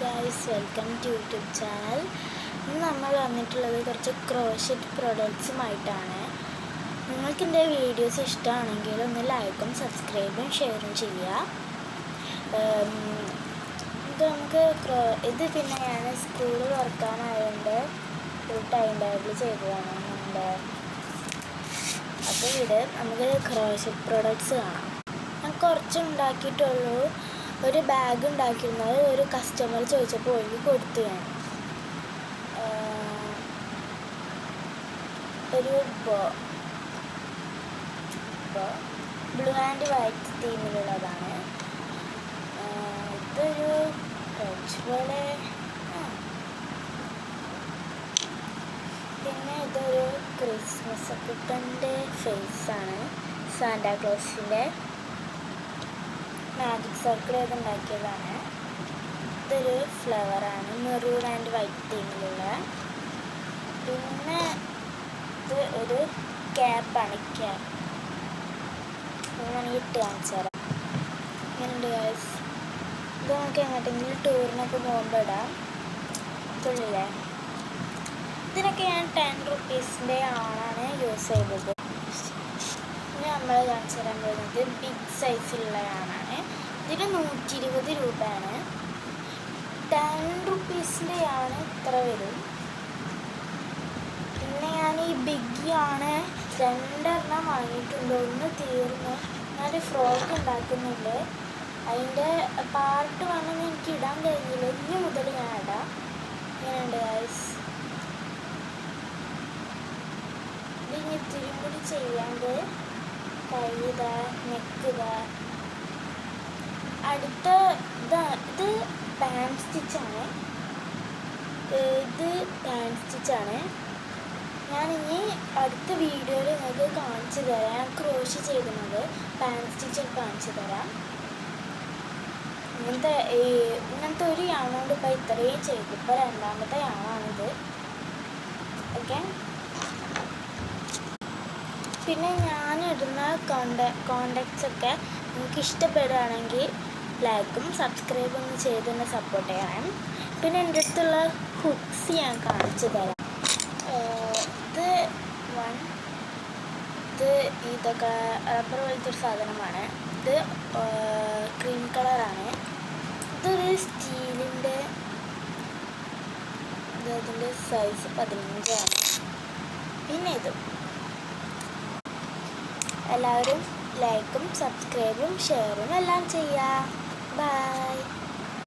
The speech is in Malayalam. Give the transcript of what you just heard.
guys, welcome to YouTube channel. ഇന്ന് നമ്മൾ വന്നിട്ടുള്ളത് കുറച്ച് ക്രോഷറ്റ് പ്രൊഡക്ട്സുമായിട്ടാണ്. നിങ്ങൾക്ക് എൻ്റെ വീഡിയോസ് ഇഷ്ടമാണെങ്കിൽ ഒന്ന് ലൈക്കും സബ്സ്ക്രൈബും ഷെയറും ചെയ്യുക. ഇത് പിന്നെ ഞാൻ സ്കൂളിൽ തുറക്കാനായതുകൊണ്ട് ഒരു ടൈം ടേബിൾ ചെയ്തതാണ്. അപ്പോൾ ഇത് നമുക്ക് ക്രോഷറ്റ് പ്രൊഡക്ട്സ് കാണാം. ഞാൻ കുറച്ച് ഉണ്ടാക്കിയിട്ടുള്ളൂ. ഒരു ബാഗ് ഉണ്ടാക്കിയിരുന്നത് ഒരു കസ്റ്റമർ ചോദിച്ചപ്പോൾ ഒഴുകി കൊടുത്തു. ഞാൻ ഒരു ബ്ലൂ ആൻഡ് വൈറ്റ് തീമിലുള്ളതാണ്. ഇതൊരു പോലെ, പിന്നെ ഇതൊരു ക്രിസ്മസ് കുട്ടൻ്റെ ഫേസാണ്. സാന്റാക്ലോസിൻ്റെ മാജിക് സർക്കിൾ ഒക്കെ ഉണ്ടാക്കിയതാണ്. ഇതൊരു ഫ്ലവറാണ്, മെറൂൺ ആൻഡ് വൈറ്റ് തീമിലുള്ള. പിന്നെ ഇത് ഒരു ക്യാപ്പാണ്. ക്യാപ്പ് ഞാൻ ഇട്ട് കാണിച്ചു തരാം. ഇങ്ങനെയുണ്ട് ഗൈസ്. ഇത് നമുക്ക് എങ്ങോട്ടെങ്കിലും ടൂറിനൊക്കെ പോകുമ്പോൾ ഇടാം. തുള്ളില്ലേ, ഇതിനൊക്കെ ഞാൻ 10 റുപ്പീസിൻ്റെ ആണ് യൂസ് ചെയ്തത്. ഇനി നമ്മൾ കാണിച്ചു തരാൻ പോകുന്നത് ബിഗ് സൈസിലുള്ളതാണ്. ഇതിന് 120 രൂപയാണ്. 10 റുപ്പീസിൻ്റെ ആണ് ഇത്ര വരും. പിന്നെ ഞാൻ ഈ ബിഗ്ഗിയാണ് 2 വാങ്ങിയിട്ടുണ്ട്. ഒന്ന് തീർന്നു. ഞാനൊരു ഫ്രോക്ക് ഉണ്ടാക്കുന്നുണ്ട്. അതിൻ്റെ പാർട്ട് വേണമെന്ന് എനിക്ക് ഇടാൻ കഴിഞ്ഞില്ല. ഇനി മുതൽ ഞാൻ ഇടാം. ഇങ്ങനെയുണ്ട് ഗൈസ്. ഇതിന് ഇത്തിരി കൂടി ചെയ്യാണ്ട് കൈത നെക്കുക. അടുത്ത ഇത് പാൻറ് സ്റ്റിച്ചാണ്. ഞാനിനി അടുത്ത വീഡിയോയിൽ നിങ്ങൾക്ക് കാണിച്ചു തരാം. ഞാൻ ക്രോഷ് ചെയ്തിരുന്നത് പാൻറ് സ്റ്റിച്ച് കാണിച്ചു തരാം. ഇങ്ങനത്തെ ഒരു യാണോണ്ട് ഇപ്പോൾ ഇത്രയും ചെയ്തു. ഇപ്പോൾ 2ാമത്തെ യാണാണിത്. ഓക്കെ. പിന്നെ ഞാനിടുന്ന കോണ്ടാക്ട്സൊക്കെ നിങ്ങൾക്ക് ഇഷ്ടപ്പെടുകയാണെങ്കിൽ ലൈക്കും സബ്സ്ക്രൈബും ഒന്ന് ചെയ്ത് തന്നെ സപ്പോർട്ട് ചെയ്യണം. പിന്നെ എൻ്റെ അടുത്തുള്ള ഹുക്സ് ഞാൻ കാണിച്ചു തരാം. ഇതൊക്കെ റബ്ബർ പോലത്തെ ഒരു സാധനമാണ്. ഇത് ക്രീം കളറാണ്. ഇതൊരു സ്റ്റീലിൻ്റെ, ഇതിൻ്റെ സൈസ് 15 ആണ്. പിന്നെ ഇതും എല്ലാവരും ലൈക്കും സബ്സ്ക്രൈബും ഷെയറും എല്ലാം ചെയ്യുക. ബൈ.